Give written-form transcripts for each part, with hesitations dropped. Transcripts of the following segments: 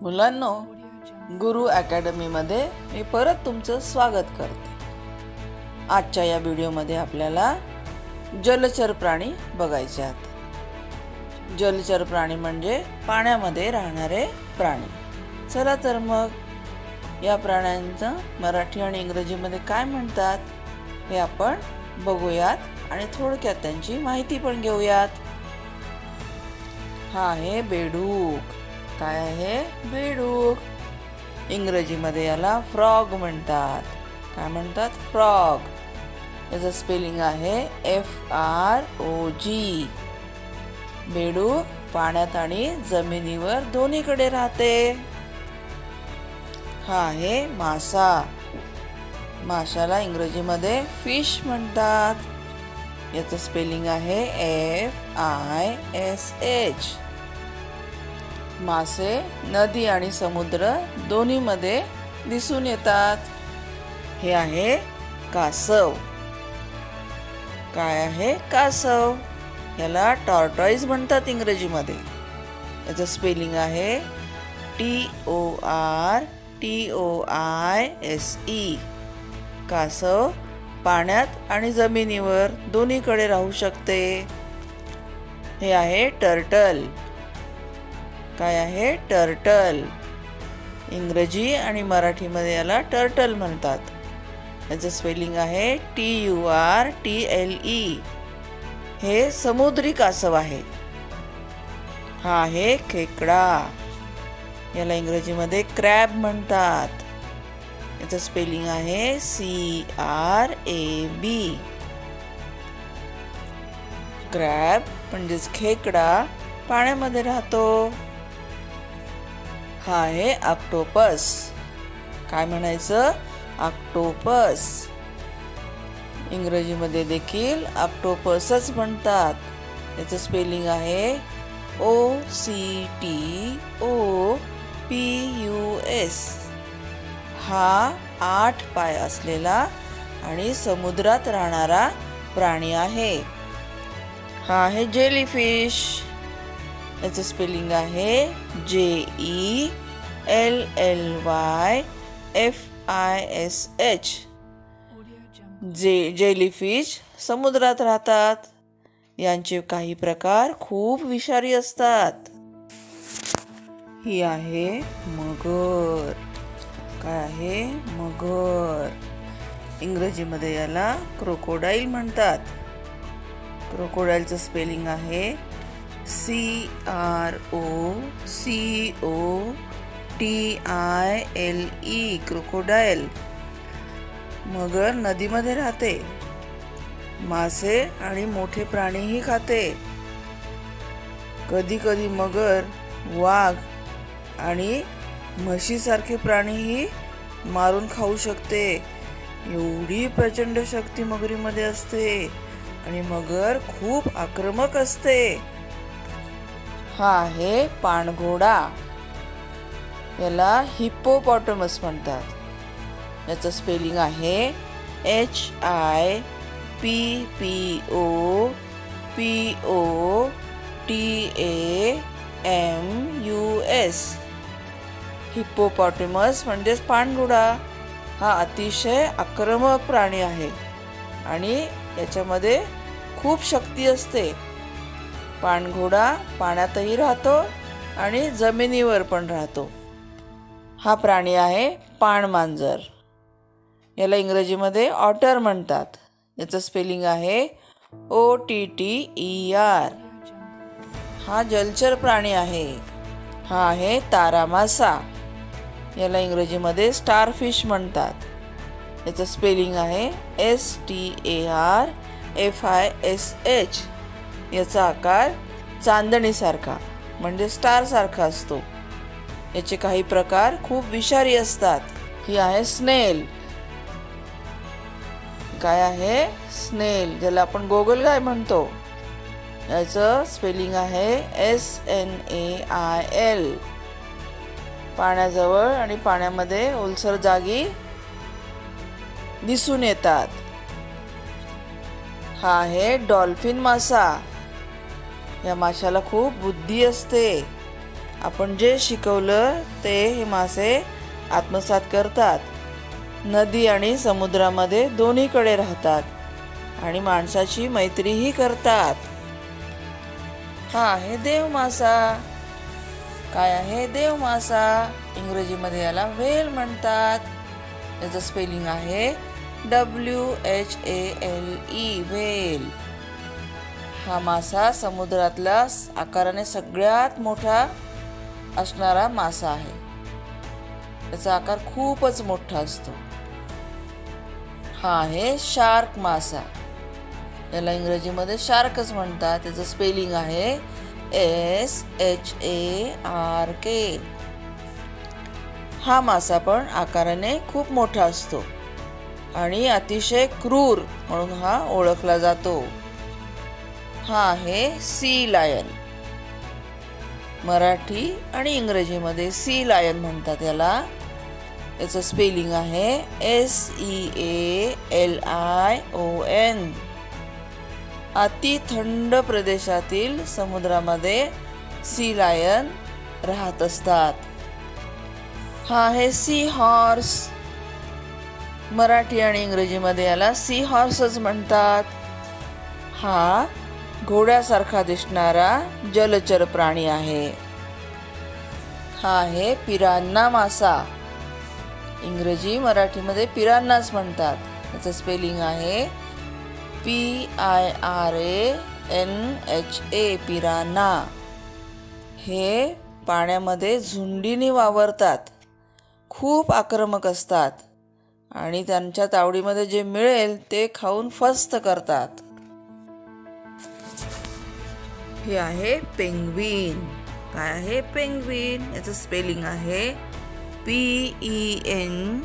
मुलांनो, गुरु अकॅडमी मध्ये मी परत तुमचं स्वागत करते। आजच्या या व्हिडिओमध्ये आपल्याला जलचर प्राणी बघायचे आहेत। जलचर प्राणी म्हणजे पाण्यामध्ये राहणारे प्राणी। चला तर मग या प्राण्यांचं मराठी आणि इंग्रजीमध्ये काय म्हणतात हे आपण बघूयात आणि थोडक्यात त्यांची माहिती पण घेऊयात। हा आहे बेडूक। काय आहे? बेडूक। इंग्रजीमध्ये याला फ्रॉग म्हणतात। काय म्हणतात? फ्रॉग। याचं स्पेलिंग आहे FROG। बेडूक पाण्यात आणि जमिनीवर दोन्हीकडे राहते। हा आहे मासा। माशाला इंग्रजीमध्ये फिश म्हणतात। याचं स्पेलिंग आहे FISH। मासे नदी आणि समुद्र दोन्हीमध्ये दिसून येतात। हे आहे कासव। काय आहे? कासव। याला टॉर्टॉइज म्हणतात इंग्रजीमध्ये। याचं स्पेलिंग आहे TORTOISE। कासव पाण्यात आणि जमिनीवर दोन्हीकडे राहू शकते। हे आहे टर्टल। काय आहे? टर्टल। इंग्रजी आणि मराठीमध्ये याला टर्टल म्हणतात। याचं स्पेलिंग आहे TURTLE। हे समुद्री कासव आहे। हा आहे खेकडा। याला इंग्रजीमध्ये क्रॅब म्हणतात। याचं स्पेलिंग आहे CRAB। क्रॅब म्हणजेच खेकडा पाण्यामध्ये राहतो। हा आहे ऑक्टोपस। काय म्हणायचं? ऑक्टोपस। इंग्रजीमध्ये देखील ऑक्टोपसच म्हणतात। याचं स्पेलिंग आहे OCTOPUS। हा 8 पाय असलेला आणि समुद्रात राहणारा प्राणी आहे। हा आहे जेलीफिश। याचं स्पेलिंग आहे JELLYFISH। जेलीफिश समुद्रात राहतात। यांचे काही प्रकार खूप विषारी असतात। ही आहे मगर। काय आहे? मगर। इंग्रजीमध्ये याला क्रोकोडाईल म्हणतात। क्रोकोडाईलचं स्पेलिंग आहे CROCOTILE। क्रोकोडाईल। मगर नदीमध्ये राहते। मासे आणि मोठे प्राणीही खाते। कधी कधी मगर वाघ आणि म्हशीसारखे प्राणीही मारून खाऊ शकते। एवढी प्रचंड शक्ती मगरीमध्ये असते आणि मगर खूप आक्रमक असते। हा आहे पाणघोडा। याला हिप्पोपॉटमस म्हणतात। याचं स्पेलिंग आहे HIPPOPOTAMUS। हिप्पोपॉटमस म्हणजेच पाणघोडा। हा अतिशय आक्रमक प्राणी आहे आणि याच्यामध्ये खूप शक्ती असते। पाणघोडा पाण्यातही राहतो आणि जमिनीवर पण राहतो। हा प्राणी आहे पाणमांजर। याला इंग्रजीमध्ये ऑटर म्हणतात। याचं स्पेलिंग आहे OTTER। हा जलचर प्राणी आहे। हा आहे तारा मासा। याला इंग्रजीमध्ये स्टारफिश म्हणतात। याचं स्पेलिंग आहे STARFISH। याचा आकार चांदणीसारखा म्हणजे स्टार सारखा असतो। याचे काही प्रकार खूप विषारी असतात। ही आहे स्नेल। काय आहे? स्नेल, ज्याला आपण गोगलगाय म्हणतो। याचं स्पेलिंग आहे SNAIL। पाण्याजवळ आणि पाण्यामध्ये ओलसर जागी दिसून येतात। हा आहे डॉल्फिन मासा। या माशाला खूप बुद्धी असते आपण जे शिकवलं ते हे मासे आत्मसात करतात. नदी आणि समुद्रामध्ये दोन्हीकडे राहतात आणि माणसाची मैत्रीही करतात. हा आहे देव मासा. काय आहे देव मासा? इंग्रजीमध्ये याला व्हेल म्हणतात. याचं स्पेलिंग आहे WHALE व्हेल. हा मासा समुद्रातला आकाराने सगळ्यात मोठा असणारा मासा आहे. त्याचा आकार खूपच मोठा असतो. हा आहे शार्क मासा. याला इंग्रजीमध्ये शार्कच म्हणतात. त्याचं स्पेलिंग आहे SHARK. हा मासा पण आकाराने खूप मोठा असतो आणि अतिशय क्रूर म्हणून हा ओळखला जातो. हा आहे सी लायन. मराठी आणि इंग्रजीमध्ये सी लायन म्हणतात याला. याचं स्पेलिंग आहे SEALION. अति थंड प्रदेशातील समुद्रामध्ये सी लायन राहत असतात. हा आहे सी हॉर्स. मराठी आणि इंग्रजीमध्ये याला सी हॉर्सच म्हणतात. हा घोड्यासारखा दिसणारा जलचर प्राणी आहे. हा आहे पिरान्हा मासा. इंग्रजी मराठीमध्ये पिरान्हाच म्हणतात. याचं स्पेलिंग आहे PIRANHA पिरान्हा. हे पाण्यामध्ये झुंडीने वावरतात. खूप आक्रमक असतात आणि त्यांच्या तावडीमध्ये जे मिळेल ते खाऊन फस्त करतात. हे आहे पेंग्विन. काय आहे पेंग्विन? याचं स्पेलिंग आहे PENGUIN.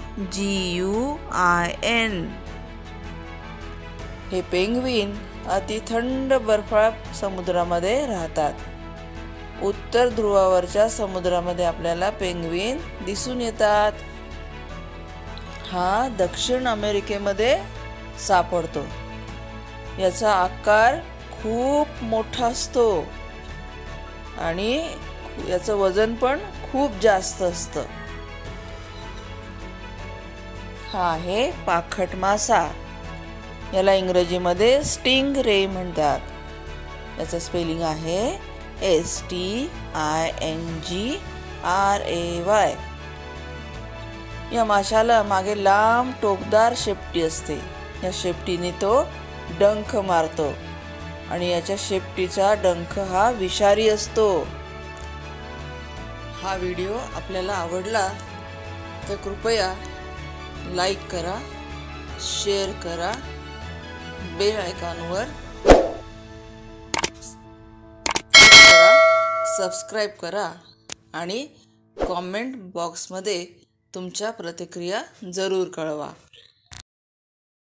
हे पेंग्विन अति थंड बर्फाळ समुद्रामध्ये राहतात. उत्तर ध्रुवावरच्या समुद्रामध्ये आपल्याला पेंग्विन दिसून येतात. हा दक्षिण अमेरिकेमध्ये सापडतो. याचा आकार खूप मोठा असतो आणि याचं वजन पण खूप जास्त असतं. हा आहे पाखट मासा. याला इंग्रजीमध्ये स्टिंग रे म्हणतात. याचं स्पेलिंग आहे STINGRAY. या माशाला मागे लांब टोकदार शेपटी असते. या शेपटीने तो डंख मारतो आणि याच्या शेपटीचा डंख हा विषारी असतो. हा व्हिडिओ आपल्याला आवडला तर कृपया लाईक करा, शेअर करा, बेल आयकॉनवर सबस्क्राईब करा आणि कॉमेंट बॉक्समध्ये तुमच्या प्रतिक्रिया जरूर कळवा.